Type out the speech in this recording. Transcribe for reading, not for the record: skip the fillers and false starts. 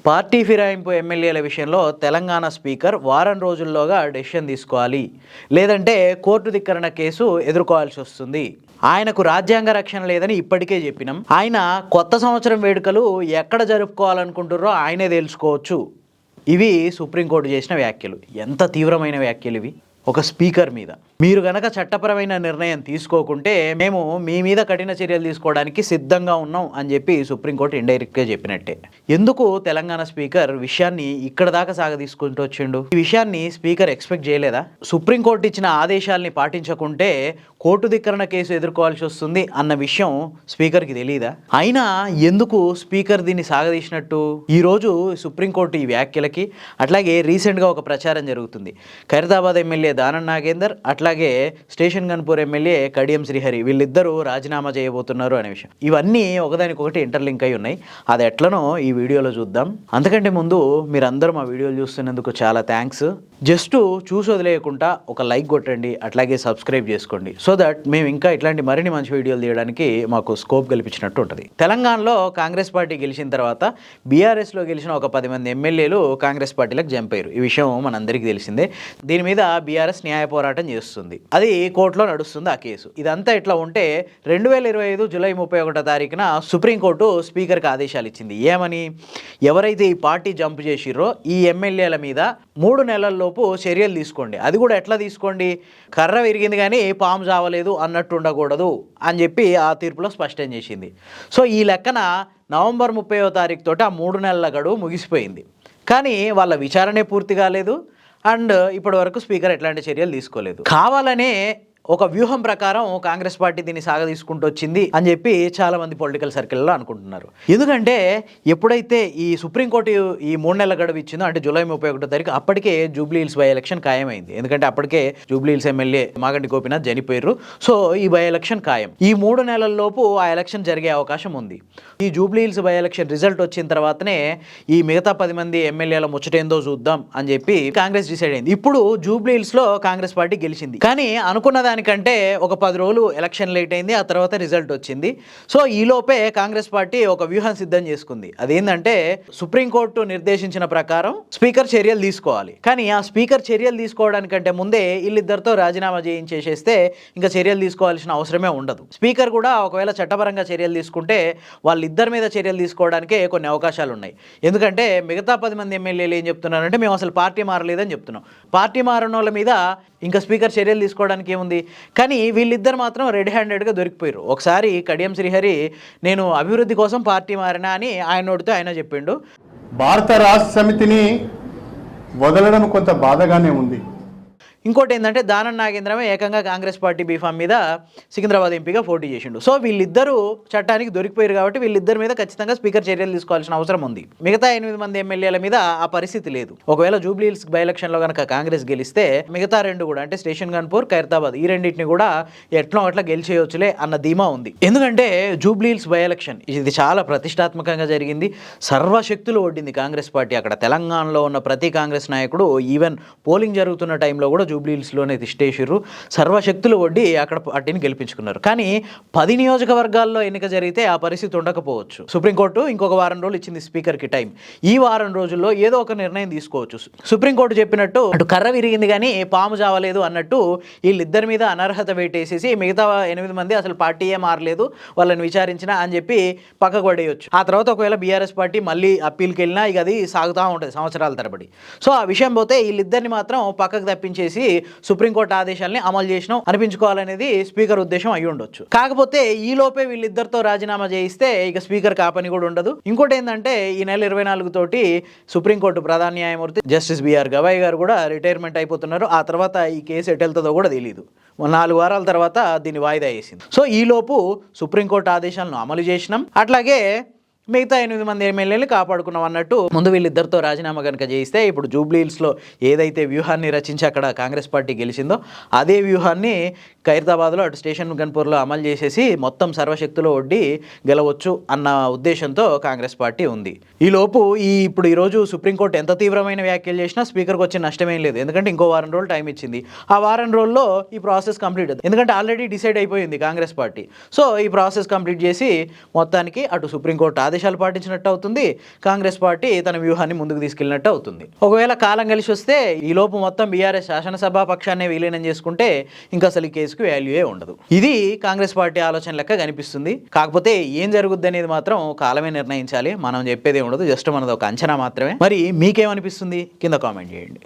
Party ఫిరాయింపు ఎమ్మెల్యేల విషయంలో Telangana speaker వారం రోజుల్లోగా డెసిషన్ తీసుకోవాలి, లేదంటే కోర్టు ధిక్కరణ కేసు ఎదుర్కోవాల్సి వస్తుంది. ఆయనకు రాజ్యాంగ రక్షణ లేదని ఇప్పటికే చెప్పినాం. ఆయన కొత్త సంవత్సరం వేడుకలు ఎక్కడ జరుపుకోవాలనుకుంటున్నారో ఆయనే తెలుసుకోవచ్చు. ఇవి సుప్రీంకోర్టు చేసిన వ్యాఖ్యలు. ఎంత తీవ్రమైన వ్యాఖ్యలు ఇవి ఒక స్పీకర్ మీద. మీరు గనక చట్టపరమైన నిర్ణయం తీసుకోకుంటే మేము మీ మీద కఠిన చర్యలు తీసుకోవడానికి సిద్ధంగా ఉన్నాం అని చెప్పి సుప్రీంకోర్టు ఇండైరెక్ట్గా చెప్పినట్టే. ఎందుకు తెలంగాణ స్పీకర్ విషయాన్ని ఇక్కడ దాకా తీసుకుంటూ వచ్చిండు? ఈ విషయాన్ని స్పీకర్ ఎక్స్పెక్ట్ చేయలేదా? సుప్రీంకోర్టు ఇచ్చిన ఆదేశాలని పాటించకుంటే కోర్టు ధిక్కరణ కేసు ఎదుర్కోవాల్సి వస్తుంది అన్న విషయం స్పీకర్కి తెలియదా? అయినా ఎందుకు స్పీకర్ దీన్ని సాగదీసినట్టు? ఈరోజు సుప్రీంకోర్టు ఈ వ్యాఖ్యలకి అట్లాగే రీసెంట్గా ఒక ప్రచారం జరుగుతుంది. ఖైరతాబాద్ ఎమ్మెల్యే దానం నాగేందర్ అట్లాగే స్టేషన్ గన్పూర్ ఎమ్మెల్యే కడియం శ్రీహరి వీళ్ళిద్దరూ రాజీనామా చేయబోతున్నారు అనే విషయం. ఇవన్నీ ఒకదానికొకటి ఇంటర్లింక్ అయి ఉన్నాయి. అది ఎట్లనో ఈ వీడియోలో చూద్దాం. అంతకంటే ముందు మీరందరూ మా వీడియోలు చూస్తున్నందుకు చాలా థ్యాంక్స్. జస్ట్ చూసి వదిలేయకుండా ఒక లైక్ కొట్టండి, అట్లాగే సబ్స్క్రైబ్ చేసుకోండి. సో దట్ మేము ఇంకా ఇట్లాంటి మరిన్ని మంచి వీడియోలు తీయడానికి మాకు స్కోప్ కల్పించినట్టు ఉంటుంది. తెలంగాణలో కాంగ్రెస్ పార్టీ గెలిచిన తర్వాత బీఆర్ఎస్లో గెలిచిన ఒక 10 మంది ఎమ్మెల్యేలు కాంగ్రెస్ పార్టీలకు జంప్ అయ్యారు. ఈ విషయం మనందరికీ తెలిసిందే. దీని మీద బీఆర్ఎస్ న్యాయ పోరాటం చేస్తుంది. అది కోర్టులో నడుస్తుంది ఆ కేసు. ఇదంతా ఇట్లా ఉంటే 2025 జూలై 31వ తారీఖున సుప్రీంకోర్టు స్పీకర్కి ఆదేశాలు ఇచ్చింది. ఏమని? ఎవరైతే ఈ పార్టీ జంప్ చేసిర్రో ఈ ఎమ్మెల్యేల మీద 3 నెలల్లోపు చర్యలు తీసుకోండి. అది కూడా ఎట్లా తీసుకోండి? కర్ర విరిగింది కానీ పాము చావలేదు అన్నట్టు ఉండకూడదు అని చెప్పి ఆ తీర్పులో స్పష్టం చేసింది. సో ఈ లెక్కన నవంబర్ 30వ తారీఖు తోటి ఆ 3 నెలల గడువు ముగిసిపోయింది. కానీ వాళ్ళ విచారణే పూర్తి కాలేదు. అండ్ ఇప్పటి వరకు స్పీకర్ ఎట్లాంటి చర్యలు తీసుకోలేదు. కావాలనే ఒక వ్యూహం ప్రకారం కాంగ్రెస్ పార్టీ దీన్ని సాగదీసుకుంటూ వచ్చింది అని చెప్పి చాలామంది పొలిటికల్ సర్కిల్లో అనుకుంటున్నారు. ఎందుకంటే ఎప్పుడైతే ఈ సుప్రీంకోర్టు ఈ 3 నెలల గడువు ఇచ్చిందో, అంటే జూలై 31వ తారీఖు, అప్పటికే జూబ్లీ హిల్స్ బై ఎలక్షన్ ఖాయమైంది. ఎందుకంటే అప్పటికే Jubilee hills MLA Maganti Gopinath చనిపోయారు. సో ఈ బై ఎలక్షన్ ఖాయం. ఈ 3 నెలల్లోపు ఆ ఎలక్షన్ జరిగే అవకాశం ఉంది. ఈ Jubilee hills by election result వచ్చిన తర్వాతనే ఈ మిగతా 10 మంది ఎమ్మెల్యేల ముచ్చటేందో చూద్దాం అని చెప్పి కాంగ్రెస్ డిసైడ్ అయింది. ఇప్పుడు జూబ్లీ హిల్స్లో కాంగ్రెస్ పార్టీ గెలిచింది. కానీ అనుకున్న దానికంటే ఒక 10 రోజులు ఎలక్షన్ లేట్ అయింది. ఆ తర్వాత రిజల్ట్ వచ్చింది. సో ఈలోపే కాంగ్రెస్ పార్టీ ఒక వ్యూహం సిద్ధం చేసుకుంది. అదేంటంటే సుప్రీంకోర్టు నిర్దేశించిన ప్రకారం స్పీకర్ చర్యలు తీసుకోవాలి. కానీ ఆ స్పీకర్ చర్యలు తీసుకోవడానికంటే ముందే వీళ్ళిద్దరితో రాజీనామా చేయించేసేస్తే ఇంకా చర్యలు తీసుకోవాల్సిన అవసరమే ఉండదు. స్పీకర్ కూడా ఒకవేళ చట్టపరంగా చర్యలు తీసుకుంటే వాళ్ళిద్దరి మీద చర్యలు తీసుకోవడానికే కొన్ని అవకాశాలు ఉన్నాయి. ఎందుకంటే మిగతా 10 మంది ఎమ్మెల్యేలు ఏం చెప్తున్నారంటే మేము అసలు పార్టీ మారలేదని చెప్తున్నాం. పార్టీ మారిన వాళ్ళ మీద ఇంకా స్పీకర్ చర్యలు తీసుకోవడానికి ఏముంది? కానీ వీళ్ళిద్దరు మాత్రం రెడ్ హ్యాండెడ్గా దొరికిపోయారు. ఒకసారి కడియం శ్రీహరి నేను అభివృద్ధి కోసం పార్టీ మారినా అని ఆయన నోటితో ఆయన చెప్పిండు. భారత రాష్ట్ర సమితిని వదలడం కొంత బాధగానే ఉంది. ఇంకోటి ఏంటంటే దానం నాగేంద్రమే ఏకంగా కాంగ్రెస్ పార్టీ బీఫామ్ మీద సికింద్రాబాద్ ఎంపీగా పోటీ చేసిండు. సో వీళ్ళిద్దరూ చట్టానికి దొరికిపోయారు కాబట్టి వీళ్ళిద్దరి మీద ఖచ్చితంగా స్పీకర్ చర్యలు తీసుకోవాల్సిన అవసరం ఉంది. మిగతా 8 మంది ఎమ్మెల్యేల మీద ఆ పరిస్థితి లేదు. ఒకవేళ జూబ్లీ హిల్స్ బై ఎలక్షన్లో కనుక కాంగ్రెస్ గెలిస్తే మిగతా 2 కూడా, అంటే స్టేషన్ గన్పూర్, ఖైరతాబాద్, ఈ రెండింటిని కూడా ఎట్లా అట్లా గెలిచేయొచ్చులే అన్న ధీమా ఉంది. ఎందుకంటే జూబ్లీ హిల్స్ బై ఎలక్షన్ ఇది చాలా ప్రతిష్టాత్మకంగా జరిగింది. సర్వశక్తులు ఒడ్డింది కాంగ్రెస్ పార్టీ. అక్కడ తెలంగాణలో ఉన్న ప్రతి కాంగ్రెస్ నాయకుడు ఈవెన్ పోలింగ్ జరుగుతున్న టైంలో కూడా జూబ్లీ హిల్స్లోనే తిష్టేసిర్రు. సర్వశక్తులు ఒడ్డి అక్కడ పార్టీని గెలిపించుకున్నారు. కానీ 10 నియోజకవర్గాల్లో ఎన్నిక జరిగితే ఆ పరిస్థితి ఉండకపోవచ్చు. సుప్రీంకోర్టు ఇంకొక వారం రోజులు ఇచ్చింది స్పీకర్కి టైం. ఈ వారం రోజుల్లో ఏదో ఒక నిర్ణయం తీసుకోవచ్చు. సుప్రీంకోర్టు చెప్పినట్టు అటు కర్ర విరిగింది కానీ పాము చావలేదు అన్నట్టు వీళ్ళిద్దరి మీద అనర్హత వేటేసేసి మిగతా 8 మంది అసలు పార్టీయే మారలేదు వాళ్ళని విచారించినా అని చెప్పి పక్కకు పడేయచ్చు. ఆ తర్వాత ఒకవేళ బీఆర్ఎస్ పార్టీ మళ్ళీ అప్పీల్కి వెళ్ళినా ఇక అది సాగుతూ ఉంటుంది సంవత్సరాల తరబడి. సో ఆ విషయం పోతే వీళ్ళిద్దరిని మాత్రం పక్కకు తప్పించేసి సుప్రీంకోర్టు ఆదేశాలని అమలు చేసినాం అనిపించుకోవాలనేది స్పీకర్ ఉద్దేశం అయి ఉండొచ్చు. కాకపోతే ఈ లోపే వీళ్ళిద్దరితో రాజీనామా చేయిస్తే ఇక స్పీకర్ కాపని కూడా ఉండదు. ఇంకోటి ఏంటంటే ఈ నెల 24 తోటి సుప్రీంకోర్టు ప్రధాన న్యాయమూర్తి జస్టిస్ బిఆర్ గవాయ్ గారు కూడా రిటైర్మెంట్ అయిపోతున్నారు. ఆ తర్వాత ఈ కేసు ఎటెళ్తుందో కూడా తెలియదు. 4 వారాల తర్వాత దీన్ని వాయిదా వేసింది. సో ఈలోపు సుప్రీంకోర్టు ఆదేశాలను అమలు చేసినాం, అట్లాగే మిగతా 8 మంది ఎమ్మెల్యేలు కాపాడుకున్నాం అన్నట్టు ముందు వీళ్ళిద్దరితో రాజీనామా కనుక చేయిస్తే ఇప్పుడు జూబ్లీ హిల్స్లో ఏదైతే వ్యూహాన్ని రచించి అక్కడ కాంగ్రెస్ పార్టీ గెలిచిందో అదే వ్యూహాన్ని ఖైరతాబాద్లో అటు స్టేషన్ గన్పూర్లో అమలు చేసేసి మొత్తం సర్వశక్తిలో ఒడ్డి గెలవచ్చు అన్న ఉద్దేశంతో కాంగ్రెస్ పార్టీ ఉంది. ఈలోపు ఇప్పుడు ఈరోజు సుప్రీంకోర్టు ఎంత తీవ్రమైన వ్యాఖ్యలు చేసినా స్పీకర్కి వచ్చే నష్టమేం లేదు. ఎందుకంటే ఇంకో వారం రోజులు టైం ఇచ్చింది. ఆ వారం రోజుల్లో ఈ ప్రాసెస్ కంప్లీట్ అవుతుంది. ఎందుకంటే ఆల్రెడీ డిసైడ్ అయిపోయింది కాంగ్రెస్ పార్టీ. సో ఈ ప్రాసెస్ కంప్లీట్ చేసి మొత్తానికి అటు సుప్రీంకోర్టు ఆదేశాలు పాటించినట్టు అవుతుంది, కాంగ్రెస్ పార్టీ తన వ్యూహాన్ని ముందుకు తీసుకెళ్ళినట్టు అవుతుంది. ఒకవేళ కాలం కలిసి వస్తే ఈ లోపు మొత్తం బీఆర్ఎస్ శాసనసభా పక్షాన్ని విలీనం చేసుకుంటే ఇంకా అసలు ఈ కేసుకు వాల్యూయే ఉండదు. ఇది కాంగ్రెస్ పార్టీ ఆలోచన లెక్క కనిపిస్తుంది. కాకపోతే ఏం జరుగుద్ది అనేది మాత్రం కాలమే నిర్ణయించాలి. మనం చెప్పేది ఉండదు, జస్ట్ మనది ఒక అంచనా మాత్రమే. మరి మీకేమనిపిస్తుంది కింద కామెంట్ చేయండి.